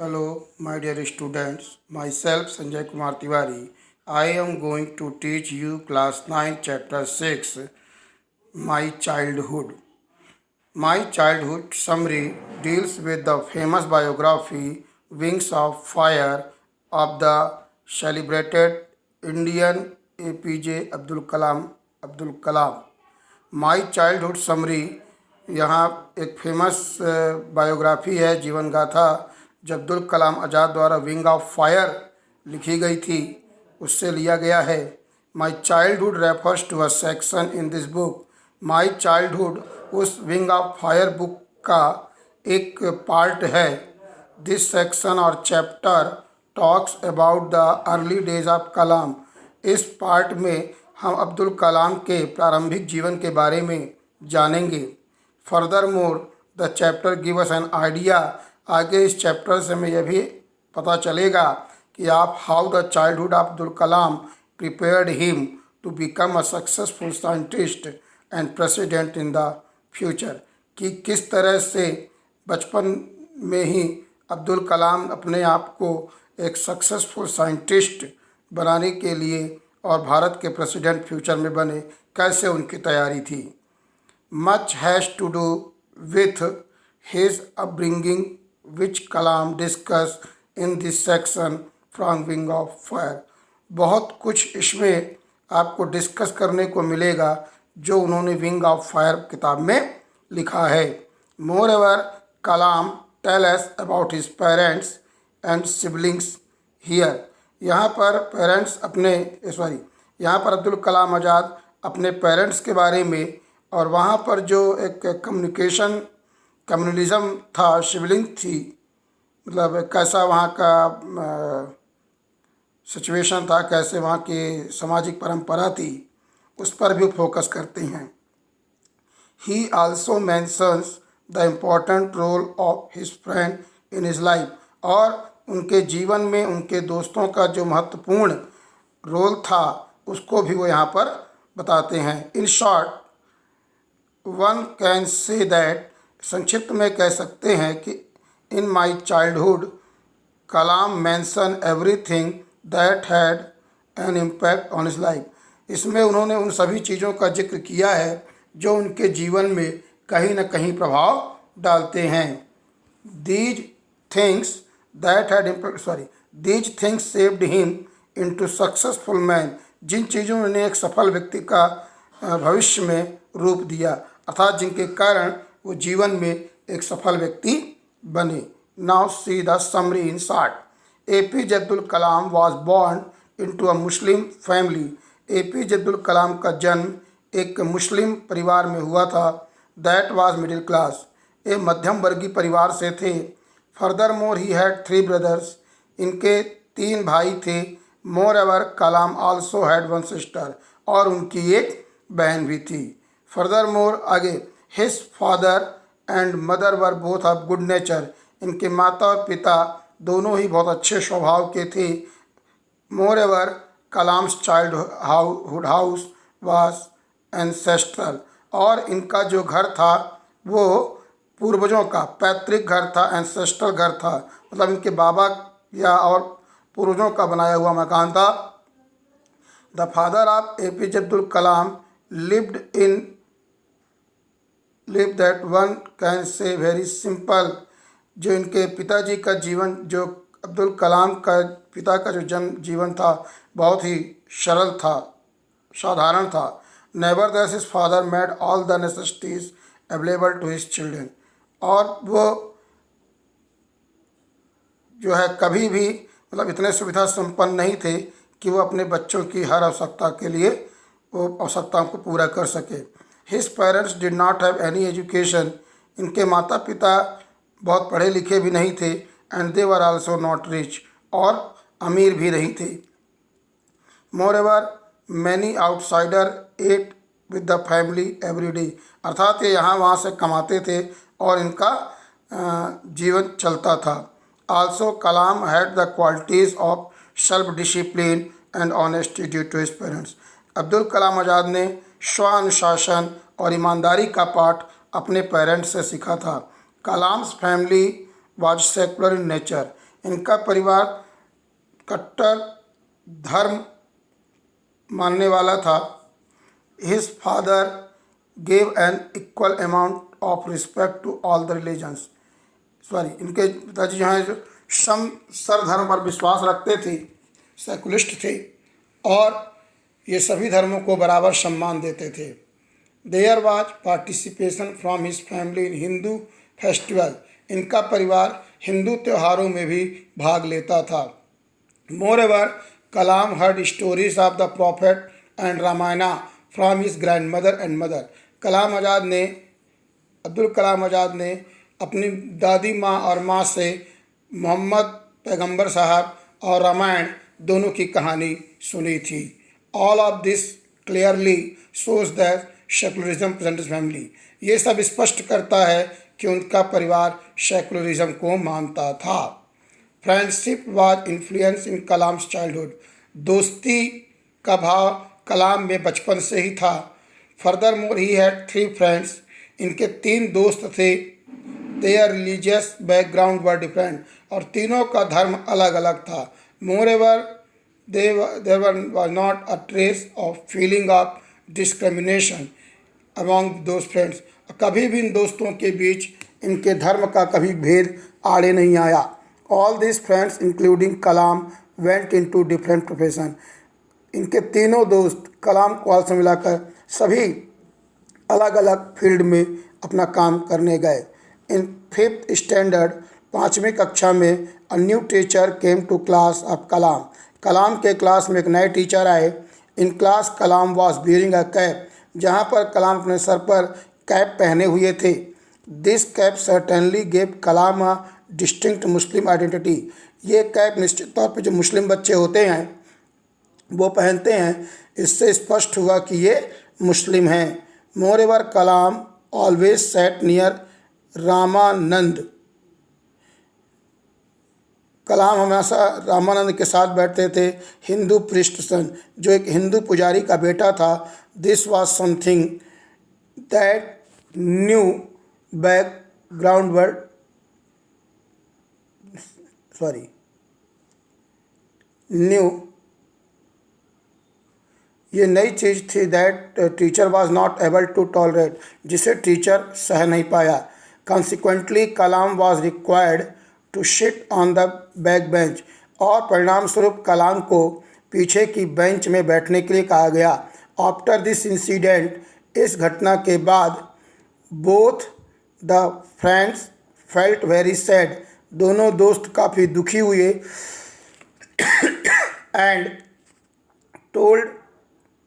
Hello, my dear students. Myself, Sanjay Kumar Tiwari. I am going to teach you class 9, chapter 6, My Childhood. My Childhood summary deals with the famous biography Wings of Fire of the celebrated Indian APJ Abdul Kalam. My childhood summary यहाँ एक famous biography है, जीवन गाथा जो अब्दुल कलाम आज़ाद द्वारा wing of fire लिखी गई थी, उससे लिया गया है। My childhood refers to a section in this book. My childhood उस विंग ऑफ फायर बुक का एक पार्ट है। दिस सेक्शन और chapter talks about the early days of Kalam. इस पार्ट में हम अब्दुल कलाम के प्रारंभिक जीवन के बारे में जानेंगे। Further more the chapter give us an idea. आगे इस चैप्टर से हमें यह भी पता चलेगा कि आप how the childhood of Abdul Kalam prepared him to become a successful scientist and president in the future, कि किस तरह से बचपन में ही अब्दुल कलाम अपने आप को एक सक्सेसफुल साइंटिस्ट बनाने के लिए और भारत के प्रेसिडेंट फ्यूचर में बने, कैसे उनकी तैयारी थी। Much has to do with his upbringing which Kalam discuss in this section from wing of fire. बहुत कुछ इसमें आपको डिस्कस करने को मिलेगा जो उन्होंने विंग ऑफ फायर किताब में लिखा है। Moreover Kalam tell us about his parents and siblings here. यहाँ पर यहाँ पर अब्दुल कलाम आज़ाद अपने पेरेंट्स के बारे में और वहाँ पर जो एक कम्युनलिज़म था, सिबलिंग थी, मतलब कैसा वहाँ का सिचुएशन था, कैसे वहाँ की सामाजिक परंपरा थी, उस पर भी फोकस करते हैं। He also mentions the important role of his friend in his life. और उनके जीवन में उनके दोस्तों का जो महत्वपूर्ण रोल था उसको भी वो यहाँ पर बताते हैं। In short one can say that, संक्षिप्त में कह सकते हैं कि in my childhood Kalam mention everything that had an impact on his life. इसमें उन्होंने उन सभी चीज़ों का जिक्र किया है जो उनके जीवन में कहीं न कहीं प्रभाव डालते हैं। These things these things shaped him into successful man। जिन चीज़ों ने एक सफल व्यक्ति का भविष्य में रूप दिया, अर्थात जिनके कारण वो जीवन में एक सफल व्यक्ति बने। Now see the summary in short. APJ Abdul Kalam was born into a Muslim family. APJ Abdul Kalam का जन्म एक मुस्लिम परिवार में हुआ था। दैट वाज मिडिल क्लास, ये मध्यम वर्गीय परिवार से थे। Furthermore he had 3 brothers, इनके 3 भाई थे। Moreover Kalam also had 1 sister, और उनकी एक बहन भी थी। फर्दर मोर आगे his father and mother were both of good nature, इनके माता और पिता दोनों ही बहुत अच्छे स्वभाव के थे। Moreover Kalam's childhood house was ancestral, और इनका जो घर था वो पूर्वजों का पैतृक घर था, एंसेस्ट्रल घर था, मतलब इनके बाबा या और पूर्वजों का बनाया हुआ मकान था। The father of APJ Abdul Kalam lived that one can से वेरी सिंपल। जो इनके पिताजी का जीवन, जो अब्दुल कलाम का पिता का जो जीवन था, बहुत ही सरल था, साधारण था। Never that his father made all the necessities available to his children, और वो जो है कभी भी मतलब इतने सुविधा संपन्न नहीं थे कि वो अपने बच्चों की हर आवश्यकता के लिए वो आवश्यकताओं को पूरा कर सके। His parents did not have any education, इनके माता पिता बहुत पढ़े लिखे भी नहीं थे। And they were also not rich, और अमीर भी नहीं थे। Moreover many outsider ate with the family every day, अर्थात ये यहाँ वहाँ से कमाते थे और इनका जीवन चलता था। Also Kalam had the qualities of self discipline and honesty due to his parents. Abdul Kalam Azad ने स्वानुशासन और ईमानदारी का पाठ अपने पेरेंट्स से सीखा था। Kalam's family was secular in nature, इनका परिवार कट्टर धर्म मानने वाला था। His father gave an equal amount of respect to all the religions. इनके पिताजी जो हैं सम सर्वधर्म पर विश्वास रखते थे, सेकुलिस्ट थे और ये सभी धर्मों को बराबर सम्मान देते थे। There was participation from his family in Hindu festival. इनका परिवार हिंदू त्योहारों में भी भाग लेता था। मोreover, कलाम heard stories of the prophet and Ramayana from his grandmother and mother। Abdul Kalam Azad ने अपनी दादी माँ और माँ से मोहम्मद पैगंबर साहब और रामायण दोनों की कहानी सुनी थी। All of this clearly shows that secularism present family. ये सब स्पष्ट करता है कि उनका परिवार सेकुलरिज्म को मानता था। Friendship was influence in Kalam's childhood. दोस्ती का भाव कलाम में बचपन से ही था। Furthermore he had 3 friends. इनके 3 दोस्त थे। Their religious background were different. और तीनों का धर्म अलग अलग था। Moreover, there was not a trace of feeling of discrimination among those friends. कभी भी इन दोस्तों के बीच इनके धर्म का कभी भेद आड़े नहीं आया। All this friends including Kalam went into different profession. इनके तीनों दोस्त कलाम को से मिलाकर सभी अलग अलग फील्ड में अपना काम करने गए। इन 5th स्टैंडर्ड 5वीं कक्षा में a new teacher came to class of Kalam. Kalam के क्लास में एक नए टीचर आए। In class Kalam was bearing a cap. जहाँ पर कलाम अपने सर पर कैप पहने हुए थे। This cap certainly gave Kalam a distinct Muslim identity. ये कैप निश्चित तौर पर जो मुस्लिम बच्चे होते हैं वो पहनते हैं, इससे स्पष्ट हुआ कि ये मुस्लिम हैं। मोरेवर कलाम ऑलवेज सैट नियर रामानंद। कलाम हमेशा रामानंद के साथ बैठते थे। हिंदू प्रिस्ट सन, जो एक हिंदू पुजारी का बेटा था। This was something that new background word new ये नई चीज़ थी that teacher was not able to tolerate, जिसे टीचर सह नहीं पाया। Consequently Kalam was required to sit on the back bench. और परिणाम स्वरूप कलाम को पीछे की बेंच में बैठने के लिए कहा गया। आफ्टर दिस इंसिडेंट, इस घटना के बाद, both the friends felt very sad. दोनों दोस्त काफ़ी दुखी हुए। And told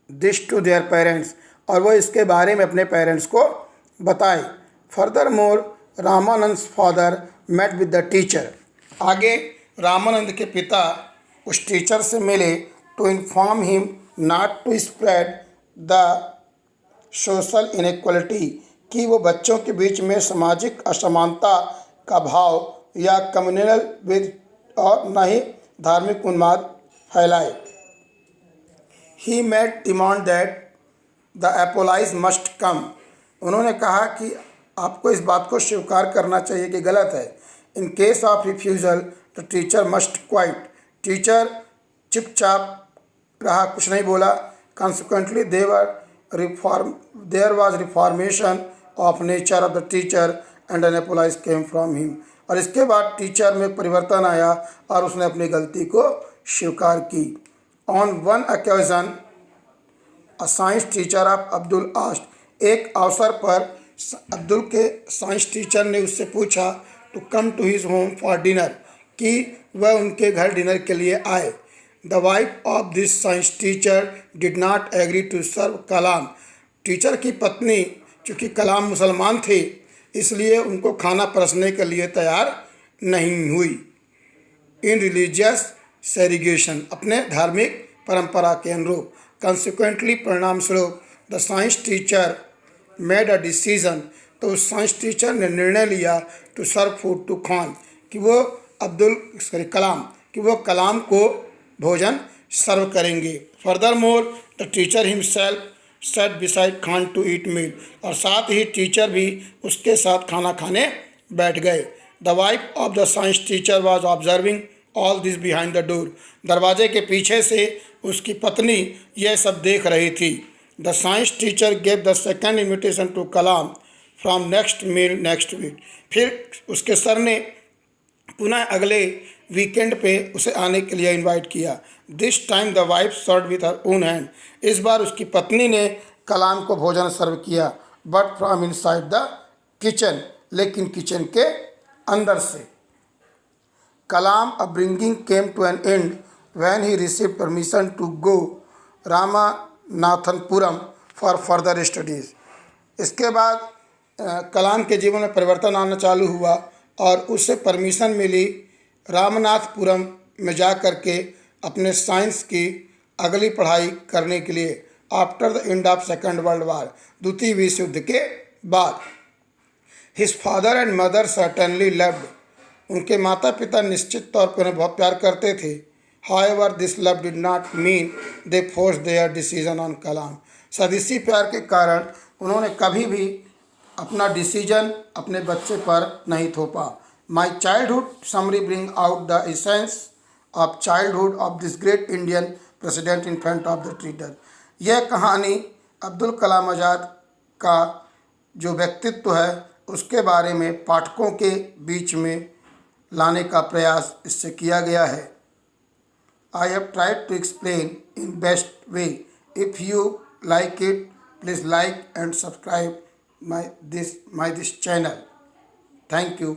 this to their parents, और वो इसके बारे में अपने पेरेंट्स को बताए। Furthermore Ramanand father met with the teacher. आगे रामानंद के पिता उस टीचर से मिले to inform him not to spread the social inequality, कि वो बच्चों के बीच में सामाजिक असमानता का भाव या कम्युनल विद और न ही धार्मिक उन्माद फैलाए। He made demand that the apologise must come. उन्होंने कहा कि आपको इस बात को स्वीकार करना चाहिए कि गलत है। In case of refusal the teacher must quite. Teacher चुपचाप रहा, कुछ नहीं बोला। Consequently there was reformation of nature of the teacher and an apologise came from him. और इसके बाद टीचर में परिवर्तन आया और उसने अपनी गलती को स्वीकार की। On one occasion a science teacher of Abdul asked. एक अवसर पर अब्दुल के साइंस टीचर ने उससे पूछा to come to his home for dinner, कि वह उनके घर डिनर के लिए आए। The wife of this science teacher did not agree to serve Kalam. Teacher की पत्नी, चूँकि कलाम मुसलमान थे, इसलिए उनको खाना परसने के लिए तैयार नहीं हुई। इन रिलीजियस सेरिगेशन, अपने धार्मिक परंपरा के अनुरूप। कंसिक्वेंटली, परिणाम स्वरूप, the science teacher made a decision, तो उस साइंस टीचर ने निर्णय लिया to serve food to Khan, कि वो कलाम को भोजन सर्व करेंगे। Furthermore the teacher himself set beside Khan to eat meal, और साथ ही टीचर भी उसके साथ खाना खाने बैठ गए। The wife of the science teacher was observing all this behind the door. दरवाजे के पीछे से उसकी पत्नी यह सब देख रही थी। The science teacher gave the second invitation to Kalam from next meal next week. फिर उसके सर ने पुनः अगले वीकेंड पे उसे आने के लिए इनवाइट किया। This time the wife serve with her own hand. इस बार उसकी पत्नी ने कलाम को भोजन सर्व किया, but from inside the kitchen, लेकिन किचन के अंदर से। Kalam upbringing came to an end when he receive permission to go Ramanathapuram for further studies. इसके बाद कलाम के जीवन में परिवर्तन आना चालू हुआ और उसे परमिशन मिली रामनाथपुरम में जा कर के अपने साइंस की अगली पढ़ाई करने के लिए, after the end of second world war, द्वितीय विश्व युद्ध के बाद। His father and mother certainly loved. उनके माता पिता निश्चित तौर पर उन्हें बहुत प्यार करते थे। However this love did not mean they force their decision on Kalam. स्वदेशी प्यार के कारण उन्होंने कभी भी अपना डिसीजन अपने बच्चे पर नहीं थोपा। My childhood summary bring out the essence of childhood of this great Indian president in front of the reader. यह कहानी अब्दुल कलाम आज़ाद का जो व्यक्तित्व है उसके बारे में पाठकों के बीच में लाने का प्रयास इससे किया गया है। I have tried to explain in best way. If you like it, please like and subscribe my this channel. Thank you.